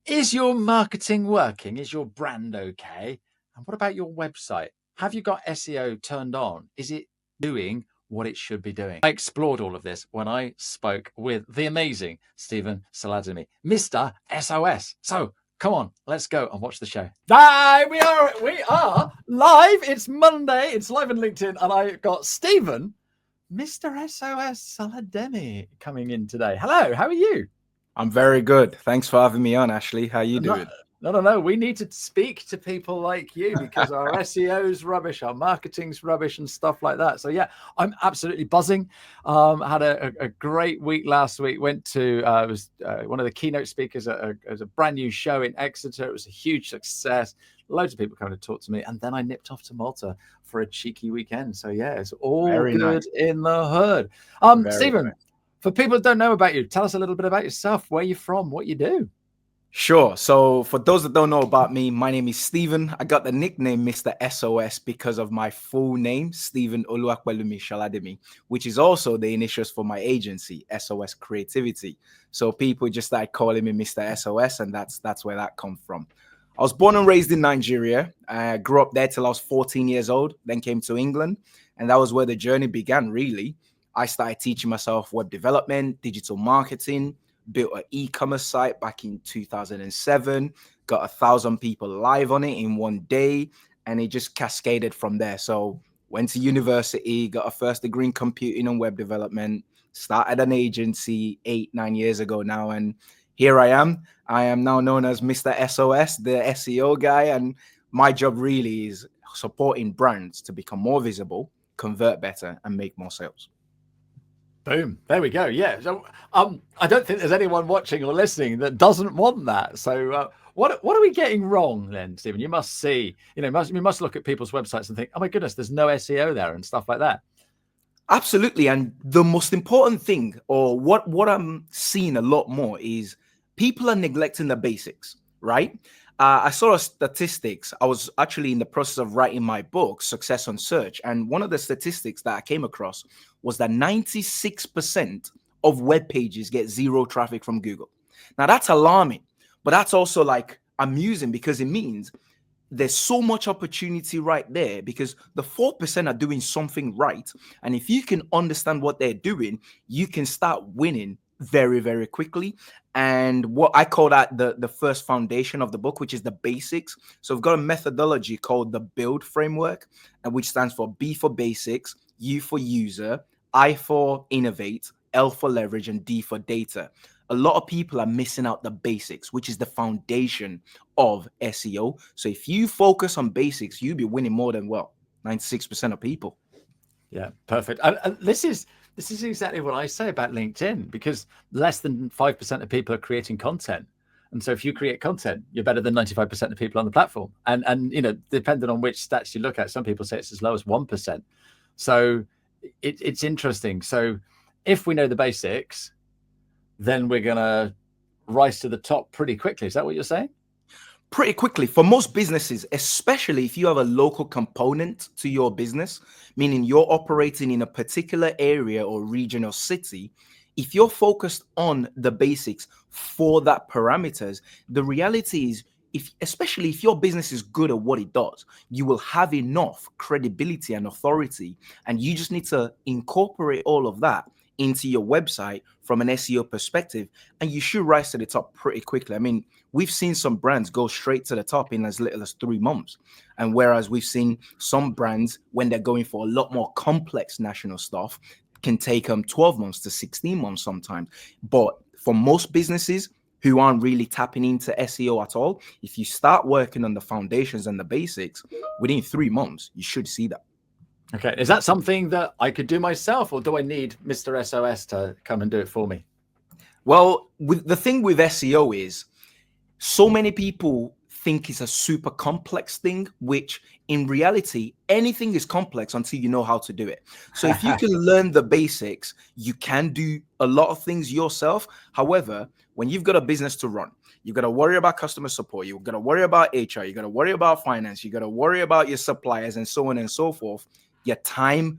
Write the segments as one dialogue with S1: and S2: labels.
S1: Is your marketing working? Is your brand okay? And what about your website? Have you got SEO turned on? Is it doing what it should be doing? I explored all of this when I spoke with the amazing Stephen Solademi, Mr SOS. So come on, let's go and watch the show. Hi, we are live. It's Monday. It's live on LinkedIn, and I got Stephen, Mr SOS Solademi, coming in today. Hello, how are you?
S2: I'm very good. Thanks for having me on, Ashley. How you doing?
S1: No. We need to speak to people like you because our SEO's rubbish, our marketing's rubbish, and stuff like that. So yeah, I'm absolutely buzzing. Had a great week last week. Went to was one of the keynote speakers at a brand new show in Exeter. It was a huge success. Loads of people coming to talk to me, and then I nipped off to Malta for a cheeky weekend. So yeah, it's all very good nice. In the hood. Stephen. Nice. For people that don't know about you, tell us a little bit about yourself, where you're from, what you do.
S2: Sure. So for those that don't know about me, my name is Stephen. I got the nickname Mr. SOS because of my full name, Stephen Oluwapelumi Solademi, which is also the initials for my agency, SOS Creativity. So people just started calling me Mr. SOS, and that's where that comes from. I was born and raised in Nigeria. I grew up there till I was 14 years old, then came to England, and that was where the journey began, really. I started teaching myself web development, digital marketing, built an e-commerce site back in 2007, got 1,000 people live on it in one day, and it just cascaded from there. So went to university, got a first degree in computing and web development, started an agency 8-9 years ago now, and here I am. I am now known as Mr. SOS, the SEO guy, and my job really is supporting brands to become more visible, convert better, and make more sales.
S1: Boom. There we go. Yeah. So I don't think there's anyone watching or listening that doesn't want that. So what are we getting wrong then, Stephen? You must see, you must look at people's websites and think, oh my goodness, there's no SEO there and stuff like that.
S2: Absolutely. And the most important thing, or what I'm seeing a lot more, is people are neglecting the basics, right? I saw statistics. I was actually in the process of writing my book, Success on Search. And one of the statistics that I came across was that 96% of web pages get zero traffic from Google. Now, that's alarming, but that's also like amusing because it means there's so much opportunity right there because the 4% are doing something right. And if you can understand what they're doing, you can start winning very, very quickly. And what I call that the first foundation of the book, which is the basics. So we've got a methodology called the BUILD framework, and which stands for B for basics, U for user, I for innovate, L for leverage, and D for data. A lot of people are missing out the basics, which is the foundation of SEO. So if you focus on basics, you'll be winning more than 96% of people.
S1: Yeah, perfect. And this is exactly what I say about LinkedIn, because less than 5% of people are creating content. And so if you create content, you're better than 95% of people on the platform. And depending on which stats you look at, some people say it's as low as 1%. So it's interesting. So if we know the basics, then we're going to rise to the top pretty quickly. Is that what you're saying?
S2: Pretty quickly. For most businesses, especially if you have a local component to your business, meaning you're operating in a particular area or region or city, if you're focused on the basics for that parameters, the reality is, especially if your business is good at what it does, you will have enough credibility and authority, and you just need to incorporate all of that into your website from an SEO perspective, and you should rise to the top pretty quickly. I mean, we've seen some brands go straight to the top in as little as 3 months. And whereas we've seen some brands, when they're going for a lot more complex national stuff, can take 12 months to 16 months sometimes. But for most businesses who aren't really tapping into SEO at all, if you start working on the foundations and the basics, within 3 months, you should see that.
S1: Okay. Is that something that I could do myself, or do I need Mr. SOS to come and do it for me?
S2: Well, the thing with SEO is so many people think it's a super complex thing, which in reality, anything is complex until you know how to do it. So if you can learn the basics, you can do a lot of things yourself. However, when you've got a business to run, you've got to worry about customer support, you've got to worry about HR, you've got to worry about finance, you've got to worry about your suppliers, and so on and so forth. Your time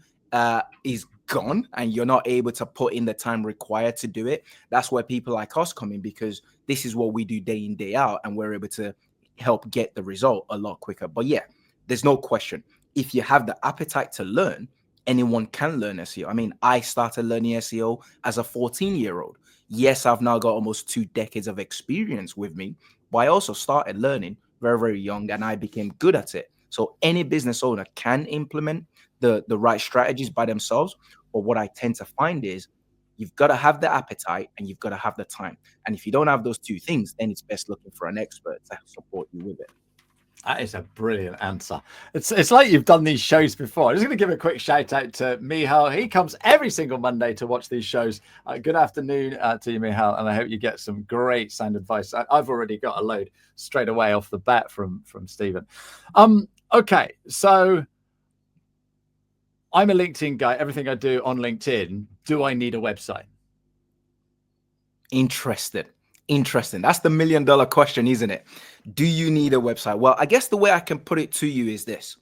S2: is gone and you're not able to put in the time required to do it. That's where people like us come in, because this is what we do day in, day out, and we're able to help get the result a lot quicker. But yeah, there's no question. If you have the appetite to learn, anyone can learn SEO. I mean, I started learning SEO as a 14-year-old. Yes, I've now got almost 2 decades of experience with me, but I also started learning very, very young, and I became good at it. So any business owner can implement the right strategies by themselves. But what I tend to find is you've got to have the appetite and you've got to have the time. And if you don't have those two things, then it's best looking for an expert to support you with it.
S1: That is a brilliant answer. It's like you've done these shows before. I'm just going to give a quick shout out to Mihal. He comes every single Monday to watch these shows. Good afternoon to you, Mihal, and I hope you get some great sound advice. I've already got a load straight away off the bat from Stephen. Okay, so I'm a LinkedIn guy. Everything I do on LinkedIn. Do I need a website?
S2: Interesting. That's the $1 million question, isn't it? Do you need a website? Well, I guess the way I can put it to you is this.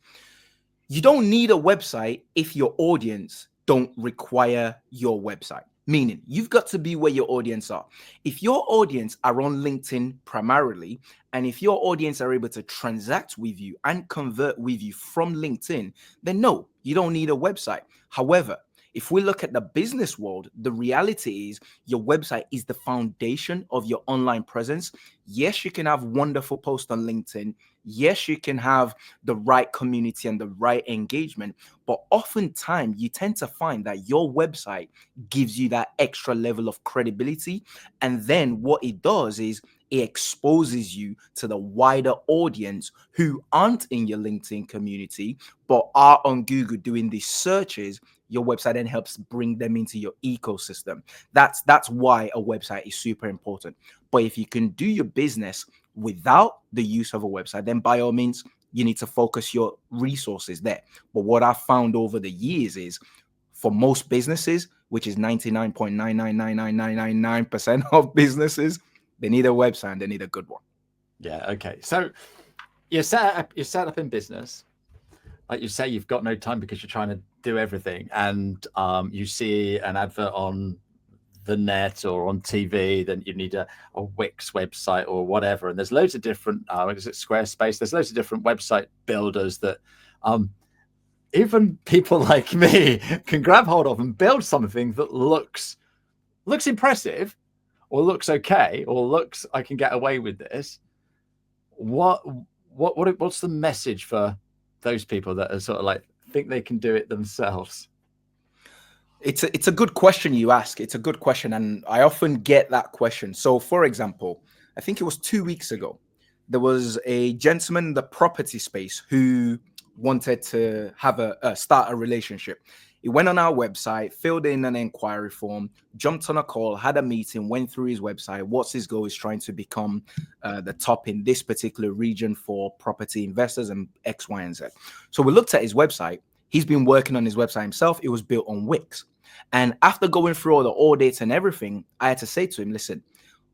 S2: You don't need a website if your audience don't require your website. Meaning, you've got to be where your audience are. If your audience are on LinkedIn primarily, and if your audience are able to transact with you and convert with you from LinkedIn, then no, you don't need a website. However, if we look at the business world, the reality is your website is the foundation of your online presence. Yes, you can have wonderful posts on LinkedIn. Yes, you can have the right community and the right engagement. But oftentimes, you tend to find that your website gives you that extra level of credibility. And then what it does is it exposes you to the wider audience who aren't in your LinkedIn community, but are on Google doing these searches. Your website then helps bring them into your ecosystem. That's why a website is super important. But if you can do your business without the use of a website, then by all means, you need to focus your resources there. But what I've found over the years is for most businesses, which is 99.9999999% of businesses, they need a website and they need a good one.
S1: Yeah. Okay. So you're set up in business. Like you say, you've got no time because you're trying to do everything, and you see an advert on the net or on TV, then you need a Wix website or whatever. And there's loads of different, is it Squarespace? There's loads of different website builders that even people like me can grab hold of and build something that looks impressive, or looks okay, or looks I can get away with this. What's the message for those people that are sort of like think they can do it themselves?
S2: It's a good question you ask. It's a good question, and I often get that question. So, for example, I think it was 2 weeks ago, there was a gentleman in the property space who wanted to have start a relationship. He went on our website, filled in an inquiry form, jumped on a call, had a meeting, went through his website. What's his goal? Is trying to become the top in this particular region for property investors and X, Y, and Z. So we looked at his website. He's been working on his website himself. It was built on Wix. And after going through all the audits and everything, I had to say to him, listen,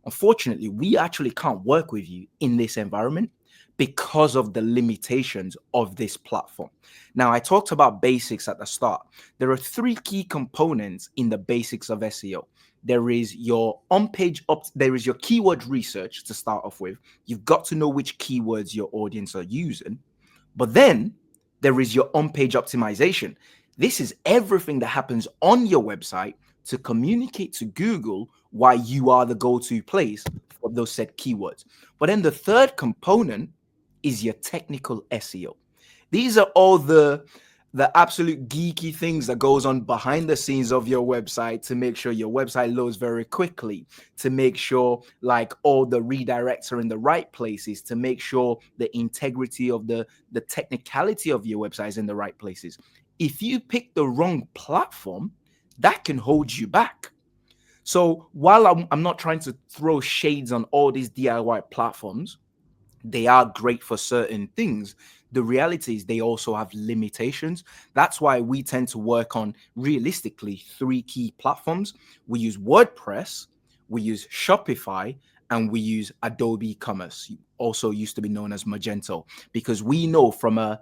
S2: unfortunately, we actually can't work with you in this environment because of the limitations of this platform. Now, I talked about basics at the start. There are 3 key components in the basics of SEO. There is your on-page there is your keyword research to start off with. You've got to know which keywords your audience are using. But then there is your on-page optimization. This is everything that happens on your website to communicate to Google why you are the go-to place for those said keywords. But then the third component is your technical SEO. These are all the absolute geeky things that goes on behind the scenes of your website to make sure your website loads very quickly, to make sure like all the redirects are in the right places, to make sure the integrity of the technicality of your website is in the right places. If you pick the wrong platform, that can hold you back. So while I'm not trying to throw shades on all these DIY platforms, they are great for certain things. The reality is they also have limitations. That's why we tend to work on realistically 3 key platforms. We use WordPress, we use Shopify, and we use Adobe Commerce, also used to be known as Magento, because we know from a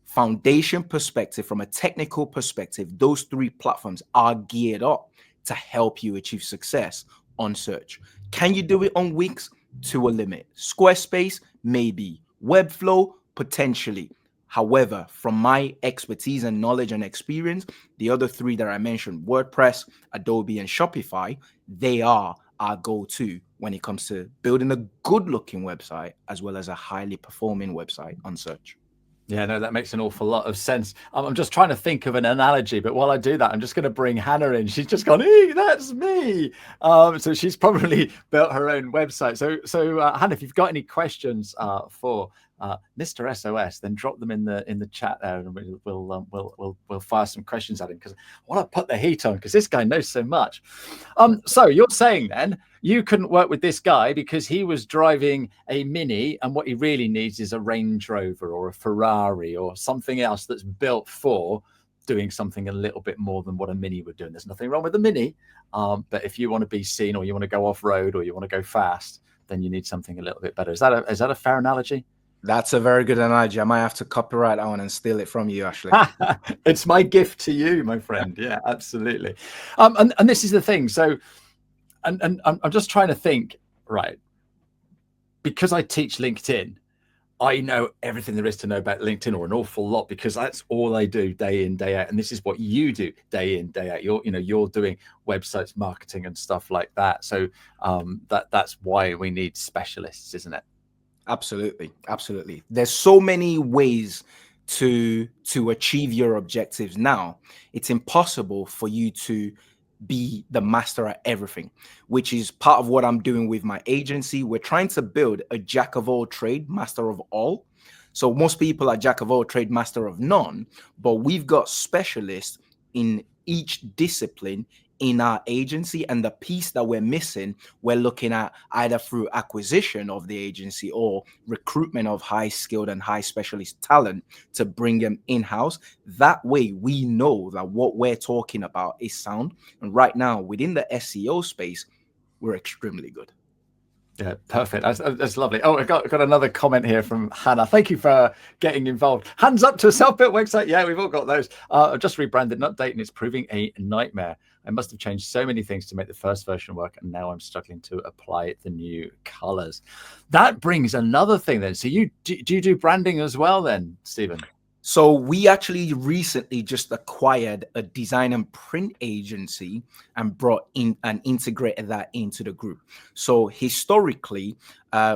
S2: foundation perspective, from a technical perspective, those 3 platforms are geared up to help you achieve success on search. Can you do it on Wix? To a limit. Squarespace, maybe. Webflow, potentially. However, from my expertise and knowledge and experience, the other three that I mentioned, WordPress, Adobe, and Shopify, they are our go-to when it comes to building a good-looking website as well as a highly performing website on search.
S1: Yeah, no, that makes an awful lot of sense. I'm just trying to think of an analogy, but while I do that, I'm just going to bring Hannah in. She's just gone, hey, that's me. So she's probably built her own website. So Hannah, if you've got any questions for Mr SOS, then drop them in the chat there, and we'll fire some questions at him, because I want to put the heat on, because this guy knows so much. So you're saying then you couldn't work with this guy because he was driving a Mini, and what he really needs is a Range Rover or a Ferrari or something else that's built for doing something a little bit more than what a Mini would do. And there's nothing wrong with a Mini, but if you want to be seen, or you want to go off road, or you want to go fast, then you need something a little bit better. Is that a fair analogy?
S2: That's a very good analogy. I might have to copyright that one and steal it from you, Ashley.
S1: It's my gift to you, my friend. Yeah, absolutely. And this is the thing. So, and I'm just trying to think, right? Because I teach LinkedIn, I know everything there is to know about LinkedIn, or an awful lot, because that's all I do day in, day out. And this is what you do day in, day out. You're doing websites, marketing, and stuff like that. So that's why we need specialists, isn't it?
S2: Absolutely. There's so many ways to achieve your objectives now. It's impossible for you to be the master at everything, which is part of what I'm doing with my agency. We're trying to build a jack of all trade, master of all. So most people are jack of all trade, master of none, but we've got specialists in each discipline in our agency, and the piece that we're missing, we're looking at either through acquisition of the agency or recruitment of high skilled and high specialist talent to bring them in-house. That way we know that what we're talking about is sound. And right now within the SEO space, we're extremely good.
S1: Yeah, perfect. That's lovely. Oh, I got another comment here from Hannah. Thank you for getting involved. Hands up to a self-built website. Yeah, we've all got those. I've just rebranded and updated, and it's proving a nightmare. I must have changed so many things to make the first version work, and now I'm struggling to apply the new colors. That brings another thing then. So do you do branding as well then, Stephen?
S2: So we actually recently just acquired a design and print agency and brought in and integrated that into the group. So historically,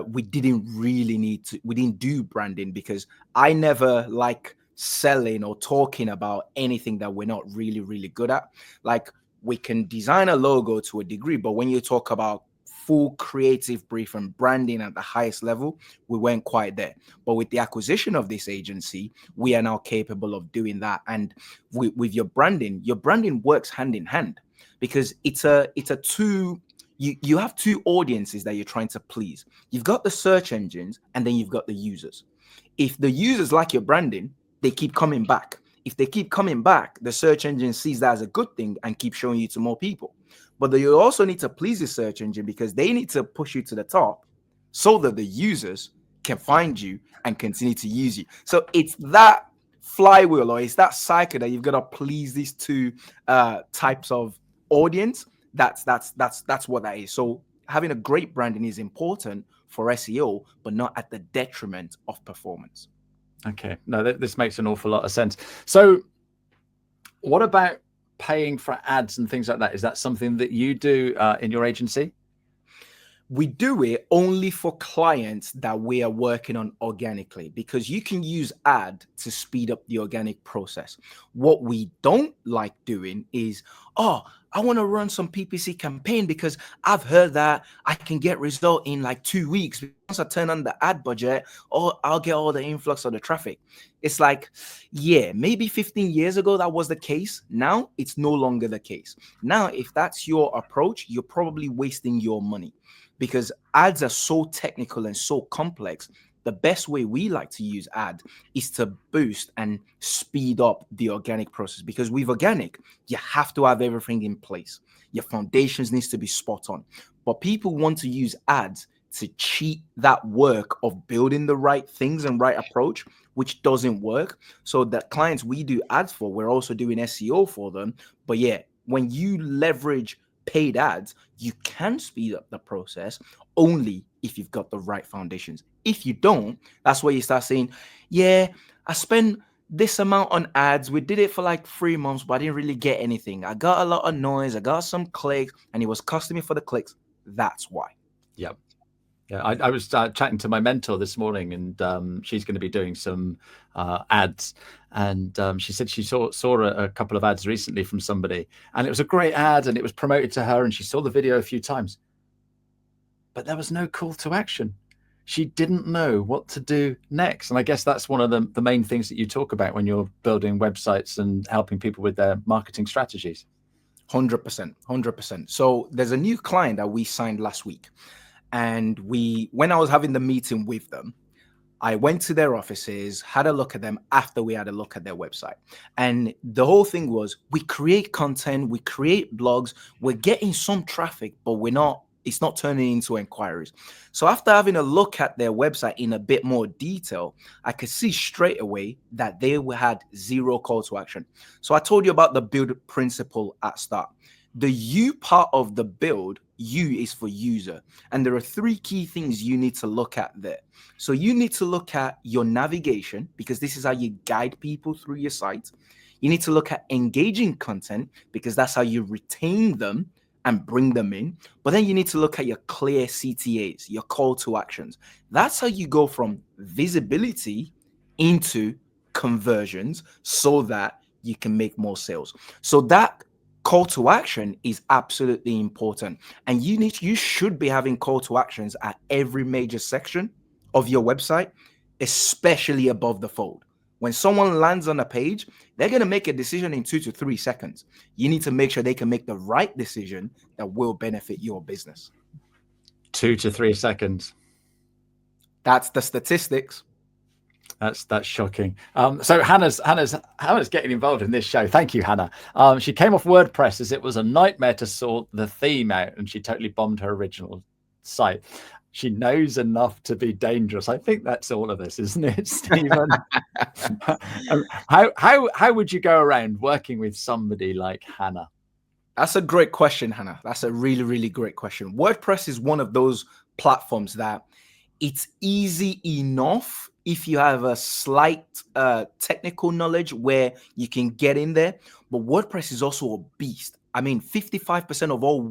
S2: we didn't do branding, because I never like selling or talking about anything that we're not really, really good at. Like, we can design a logo to a degree, but when you talk about full creative brief and branding at the highest level, we weren't quite there. But with the acquisition of this agency, we are now capable of doing that. And with your branding works hand in hand, because it's a two, you have two audiences that you're trying to please. You've got the search engines, and then you've got the users. If the users like your branding, they keep coming back. If they keep coming back, the search engine sees that as a good thing and keeps showing you to more people. But you also need to please the search engine, because they need to push you to the top so that the users can find you and continue to use you. So it's that flywheel, or it's that cycle that you've got to please these two types of audience. That's what that is. So having a great branding is important for SEO, but not at the detriment of performance.
S1: Okay, no, this makes an awful lot of sense. So what about paying for ads and things like that? Is that something that you do in your agency?
S2: We do it only for clients that we are working on organically, because you can use ad to speed up the organic process. What we don't like doing is, I want to run some PPC campaign because I've heard that I can get result in like 2 weeks. Once I turn on the ad budget, I'll get all the influx of the traffic. It's like, yeah, maybe 15 years ago that was the case. Now it's no longer the case. Now, if that's your approach, you're probably wasting your money, because ads are so technical and so complex. The best way we like to use ad is to boost and speed up the organic process, because with organic, you have to have everything in place. Your foundations needs to be spot on. But people want to use ads to cheat that work of building the right things and right approach, which doesn't work. So the clients we do ads for, we're also doing SEO for them. But yeah, when you leverage paid ads, you can speed up the process only if you've got the right foundations. If you don't, that's where you start saying, yeah, I spent this amount on ads. We did it for like 3 months, but I didn't really get anything. I got a lot of noise. I got some clicks, and it was costing me for the clicks. That's why.
S1: Yep. Yeah, I was chatting to my mentor this morning, and she's going to be doing some ads. And she said she saw a couple of ads recently from somebody, and it was a great ad, and it was promoted to her, and she saw the video a few times, but there was no call to action. She didn't know what to do next. And I guess that's one of the main things that you talk about when you're building websites and helping people with their marketing strategies.
S2: 100%, 100%. So there's a new client that we signed last week. And when I was having the meeting with them, I went to their offices, had a look at them after we had a look at their website. And the whole thing was, we create content, we create blogs, we're getting some traffic, but it's not turning into inquiries. So after having a look at their website in a bit more detail, I could see straight away that they had zero call to action. So I told you about the build principle at start. The U part of the build, U is for user. And there are 3 key things you need to look at there. So you need to look at your navigation, because this is how you guide people through your site. You need to look at engaging content, because that's how you retain them and bring them in. But then you need to look at your clear CTAs, your call to actions. That's how you go from visibility into conversions so that you can make more sales. So that call to action is absolutely important. And you should be having call to actions at every major section of your website, especially above the fold. When someone lands on a page, they're going to make a decision in 2 to 3 seconds. You need to make sure they can make the right decision that will benefit your business.
S1: 2 to 3 seconds.
S2: That's the statistics.
S1: That's shocking. So Hannah's getting involved in this show. Thank you, Hannah. She came off WordPress as it was a nightmare to sort the theme out, and she totally bombed her original site. She knows enough to be dangerous. I think that's all of us, isn't it, Stephen? How would you go around working with somebody like Hannah?
S2: That's a great question, Hannah. That's a really, really great question. WordPress is one of those platforms that it's easy enough if you have a slight technical knowledge where you can get in there. But WordPress is also a beast. I mean, 55% of all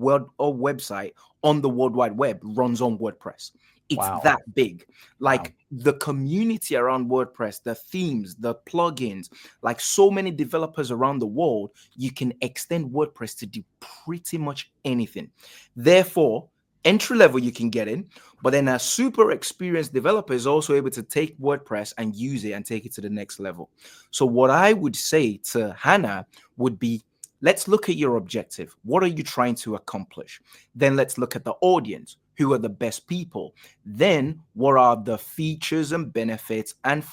S2: website on the World Wide Web runs on WordPress. It's that big. Like the community around WordPress, the themes, the plugins, like so many developers around the world, you can extend WordPress to do pretty much anything. Therefore, entry level you can get in, but then a super experienced developer is also able to take WordPress and use it and take it to the next level. So what I would say to Hannah would be, let's look at your objective. What are you trying to accomplish? Then let's look at the audience. Who are the best people? Then what are the features and benefits and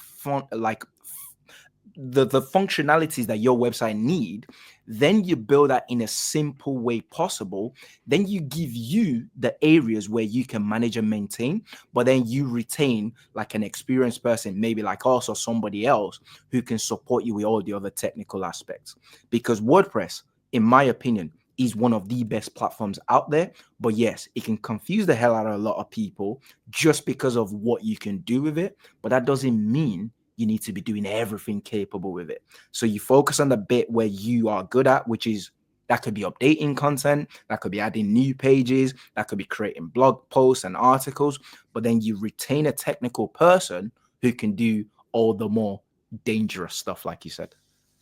S2: the functionalities that your website need? Then you build that in a simple way possible. Then you give you the areas where you can manage and maintain, but then you retain like an experienced person, maybe like us or somebody else who can support you with all the other technical aspects. Because WordPress, in my opinion, is one of the best platforms out there. But yes, it can confuse the hell out of a lot of people just because of what you can do with it. But that doesn't mean you need to be doing everything capable with it. So you focus on the bit where you are good at, which is that could be updating content, that could be adding new pages, that could be creating blog posts and articles, but then you retain a technical person who can do all the more dangerous stuff, like you said.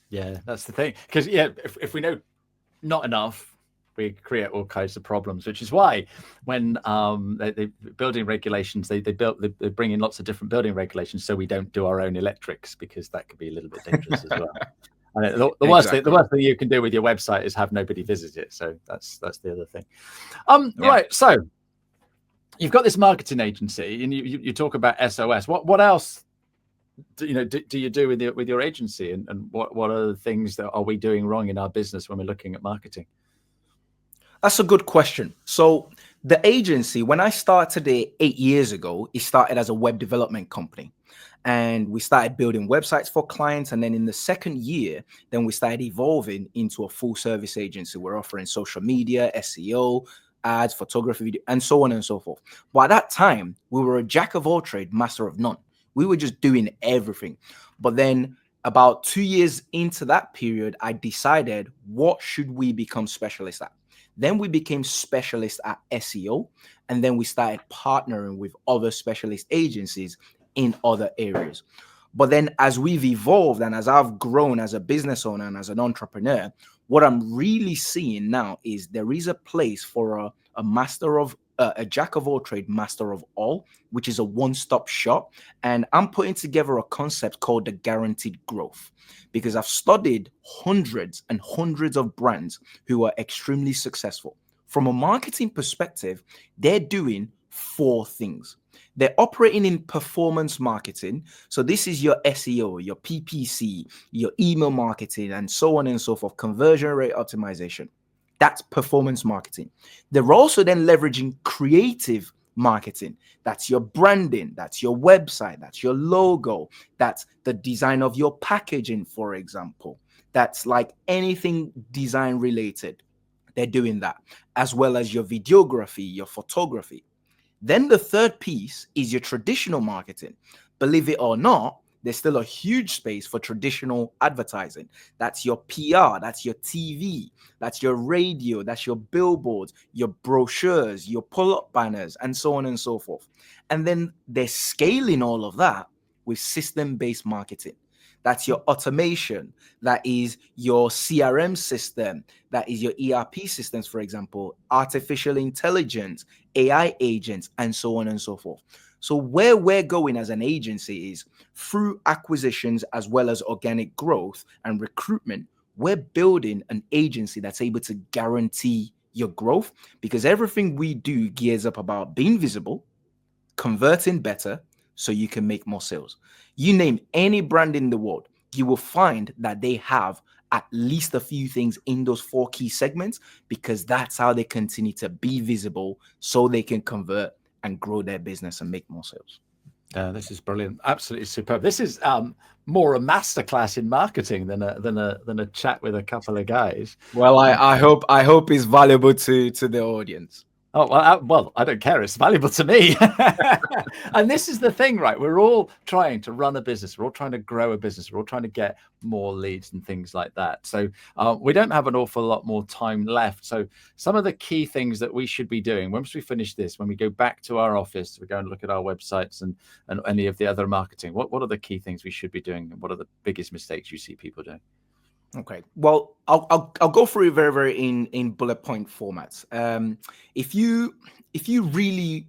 S1: Yeah, that's the thing. Because if we know not enough, we create all kinds of problems, which is why when they building regulations, they bring in lots of different building regulations so we don't do our own electrics, because that could be a little bit dangerous as well. And the worst thing you can do with your website is have nobody visit it. So that's the other thing. Right. So you've got this marketing agency, and you talk about SOS. What else do you do with your agency, and what are the things that are we doing wrong in our business when we're looking at marketing?
S2: That's a good question. So The agency, when I started it 8 years ago, it started as a web development company. And we started building websites for clients. And then in the second year, then we started evolving into a full service agency. We're offering social media, SEO, ads, photography, video, and so on and so forth. But at that time, we were a jack of all trade, master of none. We were just doing everything. But then about 2 years into that period, I decided, what should we become specialists at? Then we became specialists at SEO, and then we started partnering with other specialist agencies in other areas. But then as we've evolved and as I've grown as a business owner and as an entrepreneur, what I'm really seeing now is there is a place for a master of a jack of all trade, master of all, which is a one-stop shop. And I'm putting together a concept called the guaranteed growth, because I've studied hundreds and hundreds of brands who are extremely successful. From a marketing perspective, they're doing 4 things. They're operating in performance marketing. So this is your SEO, your PPC, your email marketing, and so on and so forth, conversion rate optimization. That's performance marketing. They're also then leveraging creative marketing. That's your branding, that's your website, that's your logo, that's the design of your packaging, for example. That's like anything design related. They're doing that, as well as your videography, your photography. Then the third piece is your traditional marketing. Believe it or not, there's still a huge space for traditional advertising. That's your PR, that's your TV, that's your radio, that's your billboards, your brochures, your pull-up banners, and so on and so forth. And then they're scaling all of that with system-based marketing. That's your automation, that is your CRM system, that is your ERP systems, for example, artificial intelligence, AI agents, and so on and so forth. So where we're going as an agency is through acquisitions as well as organic growth and recruitment. We're building an agency that's able to guarantee your growth, because everything we do gears up about being visible, converting better, so you can make more sales. You name any brand in the world, you will find that they have at least a few things in those 4 key segments, because that's how they continue to be visible, so they can convert and grow their business and make more sales.
S1: This is brilliant. Absolutely superb. This is more a masterclass in marketing than a chat with a couple of guys.
S2: Well, I hope it's valuable to the audience.
S1: Oh, well, I don't care. It's valuable to me. And this is the thing, right? We're all trying to run a business. We're all trying to grow a business. We're all trying to get more leads and things like that. So we don't have an awful lot more time left. So some of the key things that we should be doing once we finish this, when we go back to our office, we go and look at our websites and any of the other marketing, what are the key things we should be doing? And what are the biggest mistakes you see people doing?
S2: Okay, well, I'll go through it very, very in bullet point formats. If you really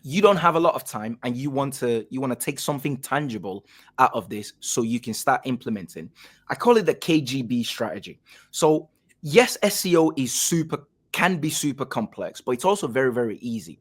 S2: you don't have a lot of time and you want to take something tangible out of this so you can start implementing, I call it the KGB strategy. So yes, SEO can be super complex, but it's also very, very easy.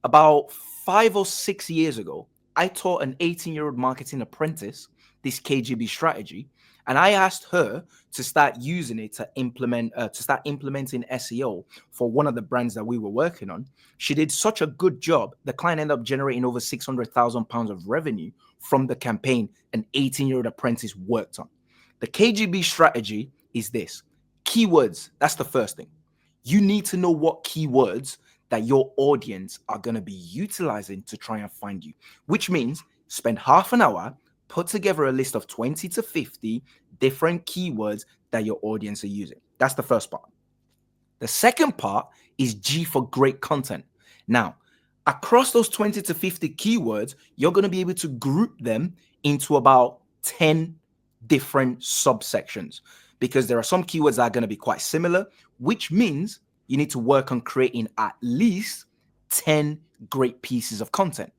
S2: About 5 or 6 years ago, I taught an 18-year-old marketing apprentice this KGB strategy. And I asked her to start using it to start implementing SEO for one of the brands that we were working on. She did such a good job. The client ended up generating over £600,000 of revenue from the campaign an 18-year-old apprentice worked on. The KGB strategy is this: keywords. That's the first thing. You need to know what keywords that your audience are going to be utilizing to try and find you, which means spend half an hour, put together a list of 20 to 50 different keywords that your audience are using. That's the first part. The second part is G for great content. Now, across those 20 to 50 keywords, you're going to be able to group them into about 10 different subsections, because there are some keywords that are going to be quite similar, which means you need to work on creating at least 10 great pieces of content.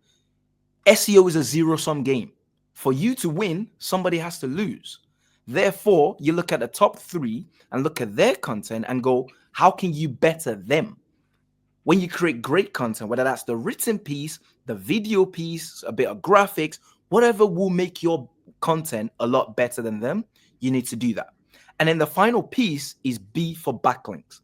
S2: SEO is a zero-sum game. For you to win, somebody has to lose. Therefore, you look at the top 3 and look at their content and go, how can you better them? When you create great content, whether that's the written piece, the video piece, a bit of graphics, whatever will make your content a lot better than them, you need to do that. And then the final piece is B for backlinks.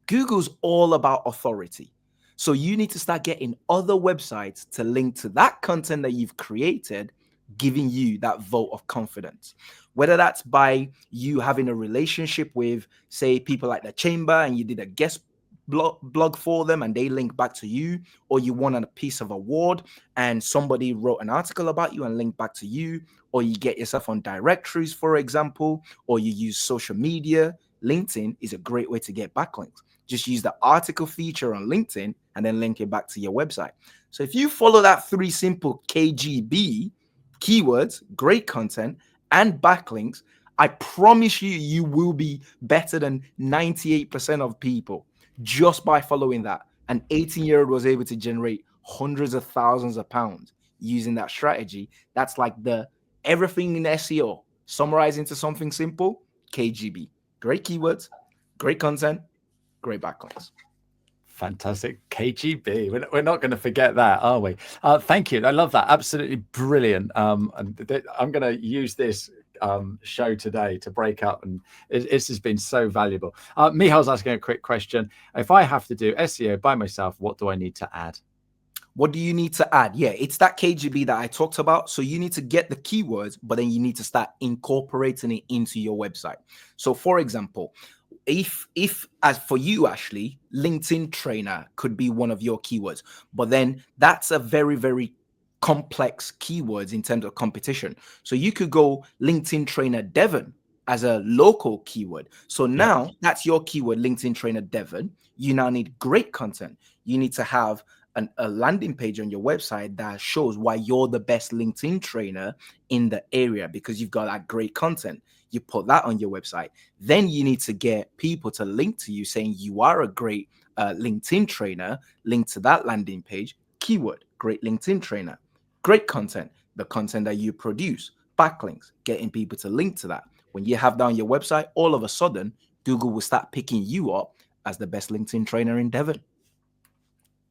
S2: Google's all about authority. So you need to start getting other websites to link to that content that you've created, giving you that vote of confidence. Whether that's by you having a relationship with, say, people like the Chamber, and you did a guest blog for them and they link back to you, or you won a piece of award and somebody wrote an article about you and linked back to you, or you get yourself on directories, for example, or you use social media. LinkedIn is a great way to get backlinks. Just use the article feature on LinkedIn and then link it back to your website. So if you follow that 3 simple KGB, keywords, great content, and backlinks, I promise you, you will be better than 98% of people just by following that. An 18-year-old was able to generate hundreds of thousands of pounds using that strategy. That's like the everything in SEO, summarized into something simple, KGB. Great keywords, great content, great backlinks.
S1: Fantastic. KGB. We're not going to forget that, are we? Thank you. I love that. Absolutely brilliant. And I'm going to use this show today to break up, and this has been so valuable. Mihal's asking a quick question. If I have to do SEO by myself, what do I need to add?
S2: What do you need to add? Yeah, it's that KGB that I talked about. So you need to get the keywords, but then you need to start incorporating it into your website. So for example, if as for you, Ashley, LinkedIn trainer could be one of your keywords, but then that's a very, very complex keywords in terms of competition. So you could go LinkedIn trainer Devon as a local keyword. So now that's your keyword, LinkedIn trainer Devon. You now need great content. You need to have a landing page on your website that shows why you're the best LinkedIn trainer in the area, because you've got that great content. You put that on your website. Then you need to get people to link to you saying you are a great LinkedIn trainer. Link to that landing page. Keyword, great LinkedIn trainer. Great content, the content that you produce. Backlinks, getting people to link to that. When you have that on your website, all of a sudden, Google will start picking you up as the best LinkedIn trainer in Devon.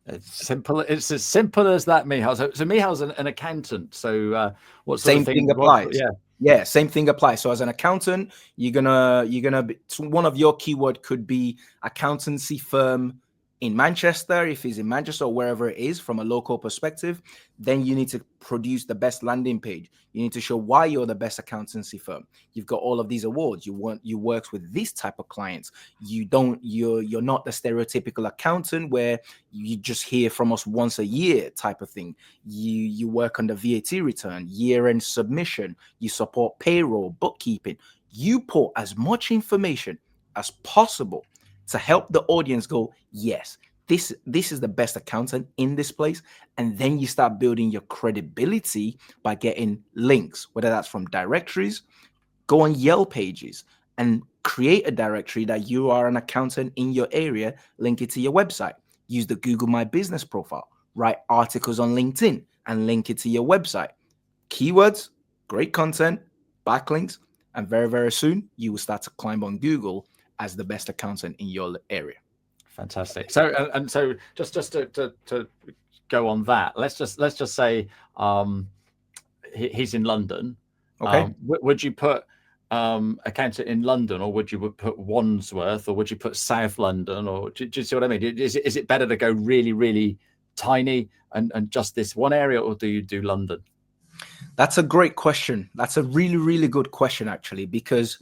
S1: It's simple. It's as simple as that, Mihal. So Mihal's an accountant. So what sort
S2: Same
S1: of
S2: thing applies.
S1: Yeah.
S2: Yeah, same thing applies. So as an accountant, you're gonna be, one of your keyword could be accountancy firm in Manchester, if it's in Manchester or wherever it is from a local perspective. Then you need to produce the best landing page. You need to show why you're the best accountancy firm. You've got all of these awards. You work with this type of clients. You're not the stereotypical accountant where you just hear from us once a year type of thing. You work on the VAT return, year-end submission. You support payroll, bookkeeping. You put as much information as possible to help the audience go, yes, this is the best accountant in this place. And then you start building your credibility by getting links, whether that's from directories. Go on Yelp pages and create a directory that you are an accountant in your area, link it to your website. Use the Google My Business profile, write articles on LinkedIn and link it to your website. Keywords, great content, backlinks, and very, very soon you will start to climb on Google as the best accountant in your area.
S1: Fantastic. So and so just to go on that, let's just say he's in London.
S2: Okay.
S1: Would you put accountant in London, or would you put Wandsworth, or would you put South London, or do you see what I mean? Is it better to go really, really tiny and just this one area, or do you do London?
S2: That's a great question. That's a really, really good question, actually, because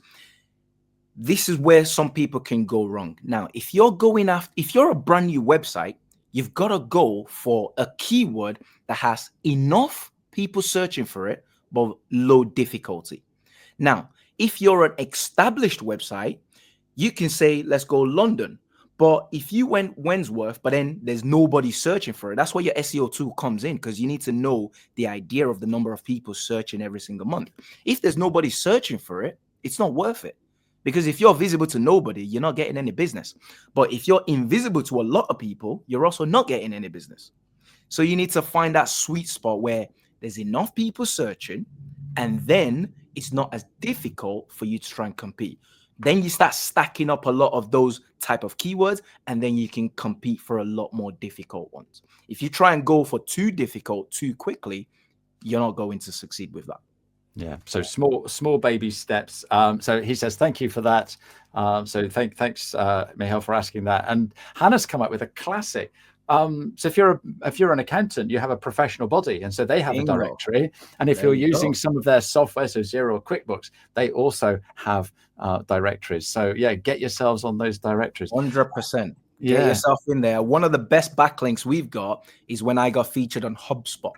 S2: this is where some people can go wrong. Now, if you're a brand new website, you've got to go for a keyword that has enough people searching for it, but low difficulty. Now, if you're an established website, you can say, let's go London. But if you went Wandsworth, but then there's nobody searching for it, that's where your SEO tool comes in, because you need to know the idea of the number of people searching every single month. If there's nobody searching for it, it's not worth it. Because if you're visible to nobody, you're not getting any business. But if you're invisible to a lot of people, you're also not getting any business. So you need to find that sweet spot where there's enough people searching, and then it's not as difficult for you to try and compete. Then you start stacking up a lot of those type of keywords, and then you can compete for a lot more difficult ones. If you try and go for too difficult too quickly, you're not going to succeed with that.
S1: Yeah, so small baby steps. So he says, thank you for that. So thanks, Michal, for asking that. And Hannah's come up with a classic. So if you're an accountant, you have a professional body, and so they have a directory. And if you're using some of their software, so Xero or QuickBooks, they also have directories. So yeah, get yourselves on those directories.
S2: 100%. Get yourself in there. One of the best backlinks we've got is when I got featured on HubSpot.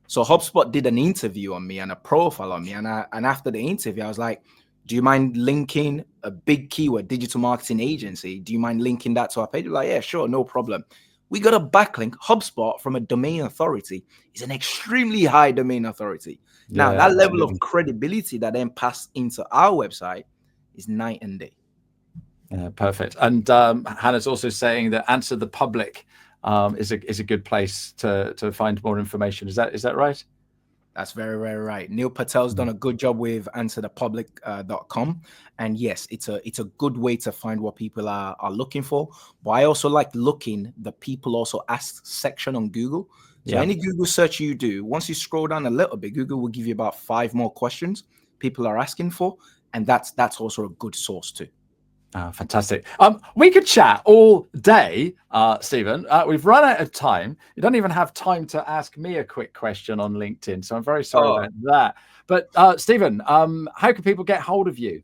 S2: So HubSpot did an interview on me and a profile on me, and after the interview, I was like, do you mind linking a big keyword, digital marketing agency? Do you mind linking that to our page? Like, yeah, sure, no problem. We got a backlink. HubSpot from a domain authority is an extremely high domain authority. Now, that level of credibility that then passed into our website is night and day.
S1: Yeah, perfect. And Hannah's also saying that Answer the Public is a good place to find more information. Is that right?
S2: That's very, very right. Neil Patel's done a good job with answerthepublic.com. And yes, it's a good way to find what people are looking for. But I also like looking the people also ask section on Google. So any Google search you do, once you scroll down a little bit, Google will give you about 5 more questions people are asking for. And that's also a good source too.
S1: Fantastic. We could chat all day, Stephen. We've run out of time. You don't even have time to ask me a quick question on LinkedIn, so I'm very sorry about that. But Stephen, how can people get hold of you?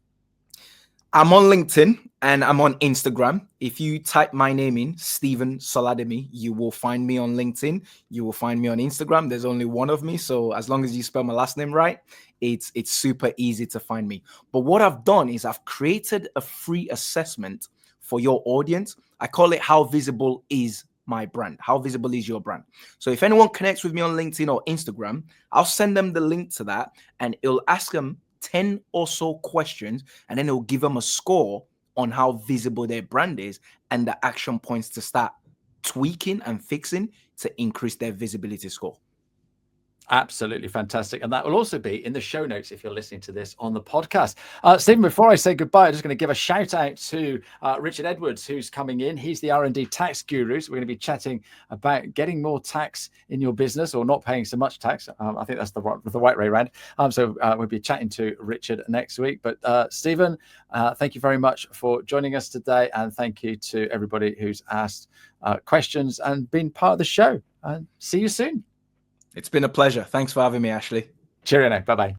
S2: I'm on LinkedIn and I'm on Instagram. If you type my name in, Stephen Solademi, you will find me on LinkedIn. You will find me on Instagram. There's only one of me, so as long as you spell my last name right, it's super easy to find me. But what I've done is I've created a free assessment for your audience. I call it How Visible Is My Brand? How visible is your brand? So if anyone connects with me on LinkedIn or Instagram, I'll send them the link to that and it'll ask them 10 or so questions, and then it'll give them a score on how visible their brand is and the action points to start tweaking and fixing to increase their visibility score.
S1: Absolutely fantastic. And that will also be in the show notes if you're listening to this on the podcast. Stephen, before I say goodbye, I'm just going to give a shout out to Richard Edwards, who's coming in. He's the R&D tax guru. So we're going to be chatting about getting more tax in your business or not paying so much tax. I think that's the right way around. So we'll be chatting to Richard next week. But Stephen, thank you very much for joining us today. And thank you to everybody who's asked questions and been part of the show. See you soon.
S2: It's been a pleasure. Thanks for having me, Ashley.
S1: Cheerio now. Bye-bye.